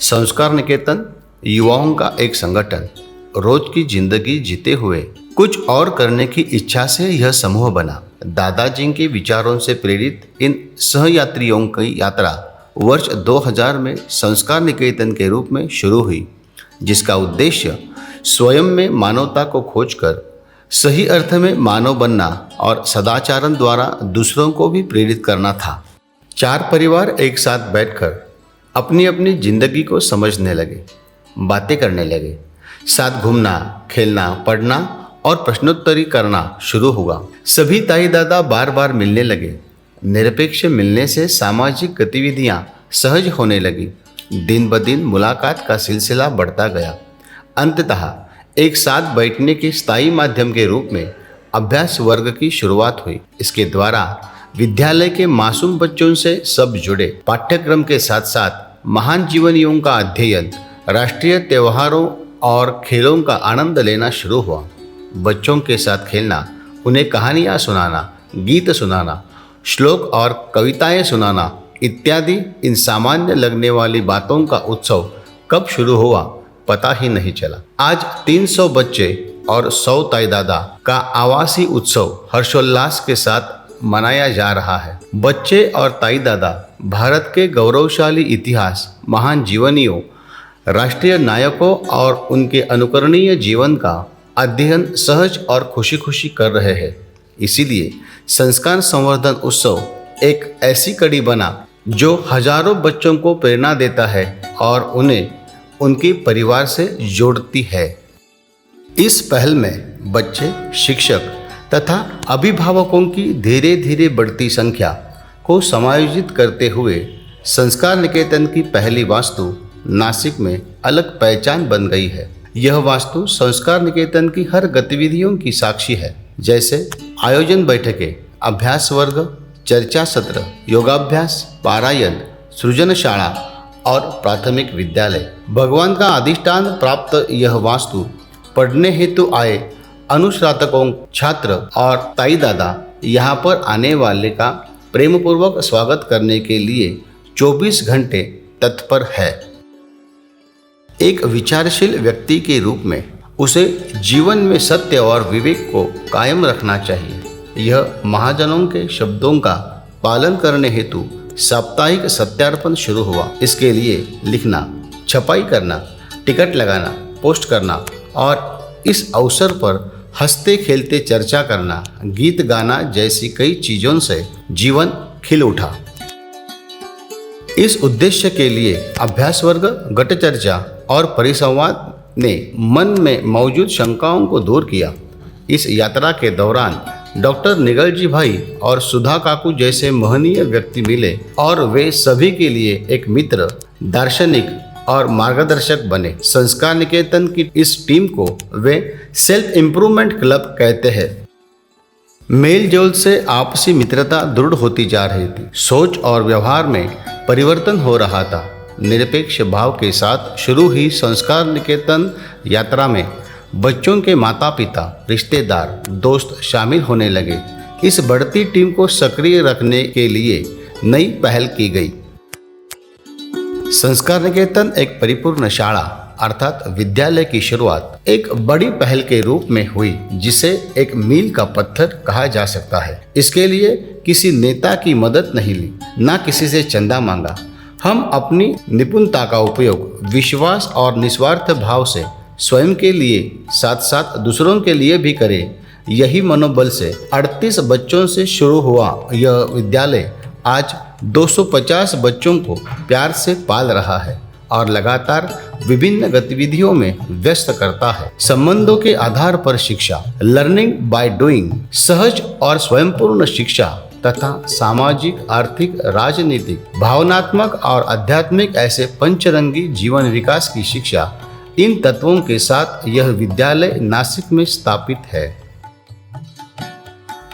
संस्कार निकेतन युवाओं का एक संगठन रोज की जिंदगी जीते हुए कुछ और करने की इच्छा से यह समूह बना। दादाजी के विचारों से प्रेरित इन सहयात्रियों की यात्रा वर्ष 2000 में संस्कार निकेतन के रूप में शुरू हुई, जिसका उद्देश्य स्वयं में मानवता को खोजकर सही अर्थ में मानव बनना और सदाचारण द्वारा दूसरों को भी प्रेरित करना था। 4 परिवार एक साथ बैठकर अपनी अपनी जिंदगी को समझने लगे, बातें करने लगे, साथ घूमना, खेलना, पढ़ना और प्रश्नोत्तरी करना शुरू हुआ। सभी ताई दादा बार बार मिलने लगे। निरपेक्ष मिलने से सामाजिक गतिविधियां सहज होने लगी। दिन ब दिन मुलाकात का सिलसिला बढ़ता गया। अंततः एक साथ बैठने के स्थायी माध्यम के रूप में अभ्यास वर्ग की शुरुआत हुई। इसके द्वारा विद्यालय के मासूम बच्चों से सब जुड़े। पाठ्यक्रम के साथ साथ महान जीवनियों का अध्ययन, राष्ट्रीय त्योहारों और खेलों का आनंद लेना शुरू हुआ। बच्चों के साथ खेलना, उन्हें कहानियाँ सुनाना, गीत सुनाना, श्लोक और कविताएं सुनाना इत्यादि इन सामान्य लगने वाली बातों का उत्सव कब शुरू हुआ पता ही नहीं चला। आज 300 बच्चे और 100 ताई दादा का आवासीय उत्सव हर्षोल्लास के साथ मनाया जा रहा है। बच्चे और ताई दादा भारत के गौरवशाली इतिहास, महान जीवनियों, राष्ट्रीय नायकों और उनके अनुकरणीय जीवन का अध्ययन सहज और खुशी खुशी कर रहे हैं। इसीलिए संस्कार संवर्धन उत्सव एक ऐसी कड़ी बना जो हजारों बच्चों को प्रेरणा देता है और उन्हें उनके परिवार से जोड़ती है। इस पहल में बच्चे, शिक्षक तथा अभिभावकों की धीरे धीरे बढ़ती संख्या को समायोजित करते हुए संस्कार निकेतन की पहली वास्तु नासिक में अलग पहचान बन गई है। यह वास्तु संस्कार निकेतन की हर गतिविधियों की साक्षी है, जैसे आयोजन बैठकें, अभ्यास वर्ग, चर्चा सत्र, योगाभ्यास, पारायण, सृजनशाला और प्राथमिक विद्यालय। भगवान का अधिष्ठान प्राप्त यह वास्तु पढ़ने हेतु आए अनुस्नातकों, छात्र और ताई दादा यहाँ पर आने वाले का प्रेमपूर्वक स्वागत करने के लिए 24 घंटे तत्पर है। एक विचारशील व्यक्ति के रूप में उसे जीवन में सत्य और विवेक को कायम रखना चाहिए। यह महाजनों के शब्दों का पालन करने हेतु साप्ताहिक सत्यार्पण शुरू हुआ। इसके लिए लिखना, छपाई करना, टिकट लगाना, पोस्ट करना और इस अवसर पर हंसते खेलते चर्चा करना, गीत गाना जैसी कई चीजों से जीवन खिल उठा। इस उद्देश्य के लिए अभ्यास वर्ग, गट चर्चा और परिसंवाद ने मन में मौजूद शंकाओं को दूर किया। इस यात्रा के दौरान डॉक्टर निगलजी भाई और सुधा काकू जैसे महनीय व्यक्ति मिले और वे सभी के लिए एक मित्र, दार्शनिक और मार्गदर्शक बने। संस्कार निकेतन की इस टीम को वे सेल्फ इम्प्रूवमेंट क्लब कहते हैं। मेल जोल से आपसी मित्रता दृढ़ होती जा रही थी। सोच और व्यवहार में परिवर्तन हो रहा था। निरपेक्ष भाव के साथ शुरू हुई संस्कार निकेतन यात्रा में बच्चों के माता पिता, रिश्तेदार, दोस्त शामिल होने लगे। इस बढ़ती टीम को सक्रिय रखने के लिए नई पहल की गई। संस्कार निकेतन एक परिपूर्ण शाला अर्थात विद्यालय की शुरुआत एक बड़ी पहल के रूप में हुई, जिसे एक मील का पत्थर कहा जा सकता है। इसके लिए किसी नेता की मदद नहीं ली, ना किसी से चंदा मांगा। हम अपनी निपुणता का उपयोग विश्वास और निस्वार्थ भाव से स्वयं के लिए साथ साथ दूसरों के लिए भी करें। यही मनोबल से 38 बच्चों से शुरू हुआ यह विद्यालय आज 250 बच्चों को प्यार से पाल रहा है और लगातार विभिन्न गतिविधियों में व्यस्त करता है। संबंधों के आधार पर शिक्षा, लर्निंग बाय डूइंग, सहज और स्वयंपूर्ण शिक्षा तथा सामाजिक, आर्थिक, राजनीतिक, भावनात्मक और आध्यात्मिक ऐसे पंचरंगी जीवन विकास की शिक्षा, इन तत्वों के साथ यह विद्यालय नासिक में स्थापित है।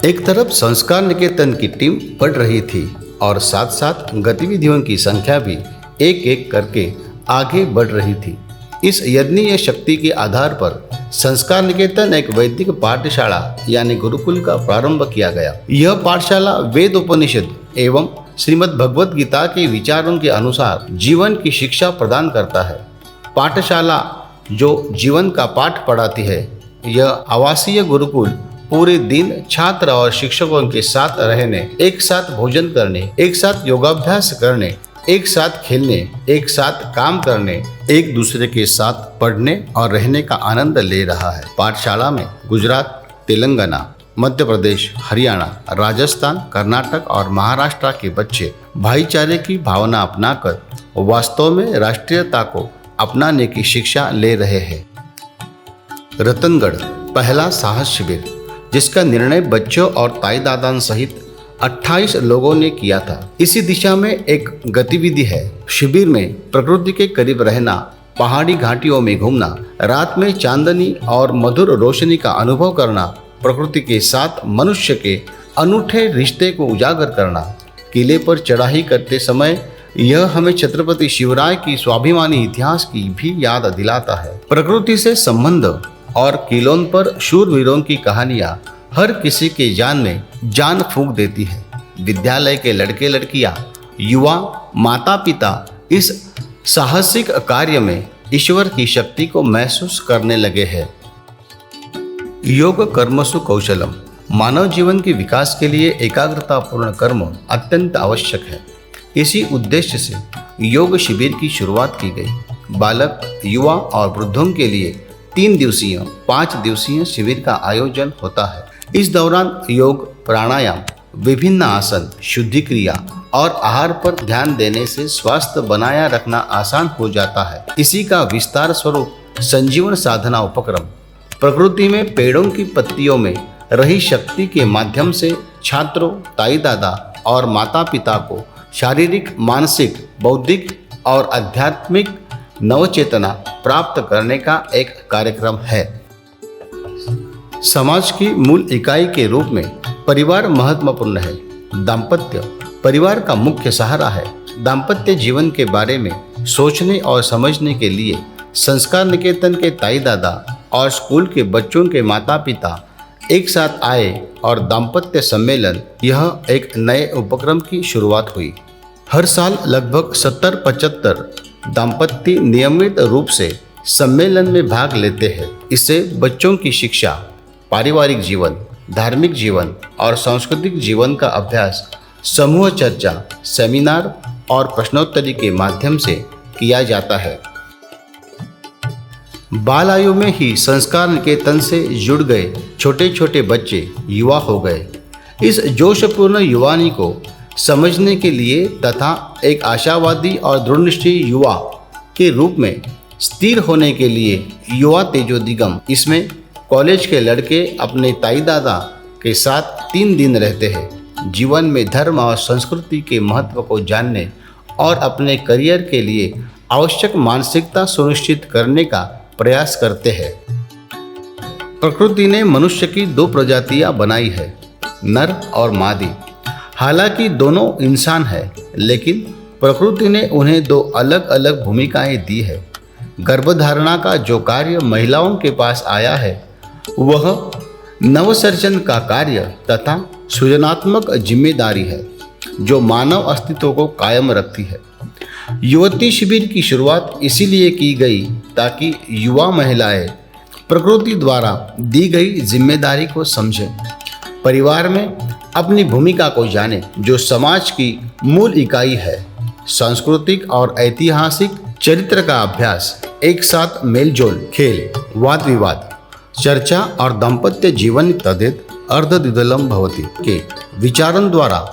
एक तरफ संस्कार निकेतन की टीम बढ़ रही थी और साथ साथ गतिविधियों की संख्या भी एक एक करके आगे बढ़ रही थी। इस यज्ञीय शक्ति के आधार पर संस्कार निकेतन एक वैदिक पाठशाला यानी गुरुकुल का प्रारंभ किया गया। यह पाठशाला वेद, उपनिषद एवं श्रीमद् भगवत गीता के विचारों के अनुसार जीवन की शिक्षा प्रदान करता है। पाठशाला जो जीवन का पाठ पढ़ाती है, यह आवासीय गुरुकुल पूरे दिन छात्र और शिक्षकों के साथ रहने, एक साथ भोजन करने, एक साथ योगाभ्यास करने, एक साथ खेलने, एक साथ काम करने, एक दूसरे के साथ पढ़ने और रहने का आनंद ले रहा है। पाठशाला में गुजरात, तेलंगाना, मध्य प्रदेश, हरियाणा, राजस्थान, कर्नाटक और महाराष्ट्र के बच्चे भाईचारे की भावना अपनाकर वास्तव में राष्ट्रीयता को अपनाने की शिक्षा ले रहे हैं। रतनगढ़ पहला साहस शिविर, जिसका निर्णय बच्चों और ताई दादा सहित 28 लोगों ने किया था। इसी दिशा में एक गतिविधि है। शिविर में प्रकृति के करीब रहना, पहाड़ी घाटियों में घूमना, रात में चांदनी और मधुर रोशनी का अनुभव करना, प्रकृति के साथ मनुष्य के अनूठे रिश्ते को उजागर करना। किले पर चढ़ाई करते समय यह हमें छत्रपति शिवराय की स्वाभिमानी इतिहास की भी याद दिलाता है। प्रकृति से संबंध और किलों पर शूरवीरों की कहानियां हर किसी के जान में जान फूंक देती है। विद्यालय के लड़के लड़कियां, युवा, माता पिता इस साहसिक कार्य में ईश्वर की शक्ति को महसूस करने लगे हैं। योग कर्मसु कौशलम, मानव जीवन के विकास के लिए एकाग्रतापूर्ण कर्म अत्यंत आवश्यक है। इसी उद्देश्य से योग शिविर की शुरुआत की गई। बालक, युवा और वृद्धों के लिए 3 दिवसीय, 5 दिवसीय शिविर का आयोजन होता है। इस दौरान योग, प्राणायाम, विभिन्न आसन, शुद्धि क्रिया और आहार पर ध्यान देने से स्वास्थ्य बनाया रखना आसान हो जाता है। इसी का विस्तार स्वरूप संजीवन साधना उपक्रम प्रकृति में पेड़ों की पत्तियों में रही शक्ति के माध्यम से छात्रों, ताई दादा और माता पिता को शारीरिक, मानसिक, बौद्धिक और आध्यात्मिक नवचेतना प्राप्त करने का एक कार्यक्रम है। समाज की मूल इकाई के रूप में परिवार महत्वपूर्ण है। दाम्पत्य परिवार का मुख्य सहारा है। दाम्पत्य जीवन के बारे में सोचने और समझने के लिए संस्कार निकेतन के ताई दादा और स्कूल के बच्चों के माता पिता एक साथ आए और दाम्पत्य सम्मेलन, यह एक नए उपक्रम की शुरुआत हुई। हर साल लगभग 70-75 दाम्पत्य नियमित रूप से सम्मेलन में भाग लेते हैं। इससे बच्चों की शिक्षा, पारिवारिक जीवन, धार्मिक जीवन और सांस्कृतिक जीवन का अभ्यास समूह चर्चा, सेमिनार और प्रश्नोत्तरी के माध्यम से किया जाता है। बाल आयु में ही संस्कार निकेतन से जुड़ गए छोटे छोटे बच्चे युवा हो गए। इस जोशपूर्ण युवानी को समझने के लिए तथा एक आशावादी और दृढ़निश्चयी युवा के रूप में स्थिर होने के लिए युवा तेजोदिगम, इसमें कॉलेज के लड़के अपने ताई दादा के साथ 3 दिन रहते हैं। जीवन में धर्म और संस्कृति के महत्व को जानने और अपने करियर के लिए आवश्यक मानसिकता सुनिश्चित करने का प्रयास करते हैं। प्रकृति ने मनुष्य की 2 प्रजातियां बनाई है, नर और मादी। हालांकि दोनों इंसान हैं, लेकिन प्रकृति ने उन्हें 2 अलग अलग भूमिकाएं दी है। गर्भधारणा का जो कार्य महिलाओं के पास आया है, वह नवसर्जन का कार्य तथा सृजनात्मक जिम्मेदारी है, जो मानव अस्तित्व को कायम रखती है। युवती शिविर की शुरुआत इसीलिए की गई ताकि युवा महिलाएं प्रकृति द्वारा दी गई जिम्मेदारी को समझें, परिवार में अपनी भूमिका को जानें, जो समाज की मूल इकाई है। सांस्कृतिक और ऐतिहासिक चरित्र का अभ्यास, एक साथ मेलजोल, खेल, वाद विवाद, चर्चा और दाम्पत्य जीवन तदेत अर्धद्विदलम भवति के विचारों द्वारा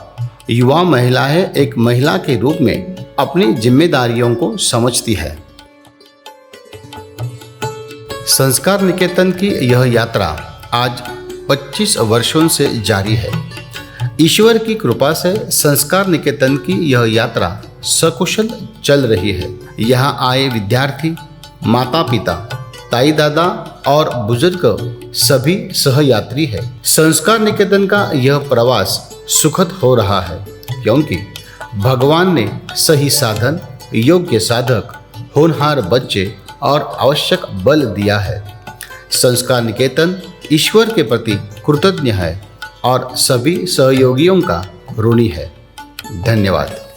युवा महिलाएं एक महिला के रूप में अपनी जिम्मेदारियों को समझती है। संस्कार निकेतन की यह यात्रा आज 25 वर्षों से जारी है। ईश्वर की कृपा से संस्कार निकेतन की यह यात्रा सकुशल चल रही है। यहाँ आए विद्यार्थी, माता पिता, ताई दादा और बुजुर्ग सभी सहयात्री हैं। संस्कार निकेतन का यह प्रवास सुखद हो रहा है, क्योंकि भगवान ने सही साधन, योग्य साधक, होनहार बच्चे और आवश्यक बल दिया है। संस्कार निकेतन ईश्वर के प्रति कृतज्ञ है और सभी सहयोगियों का ऋणी है। धन्यवाद।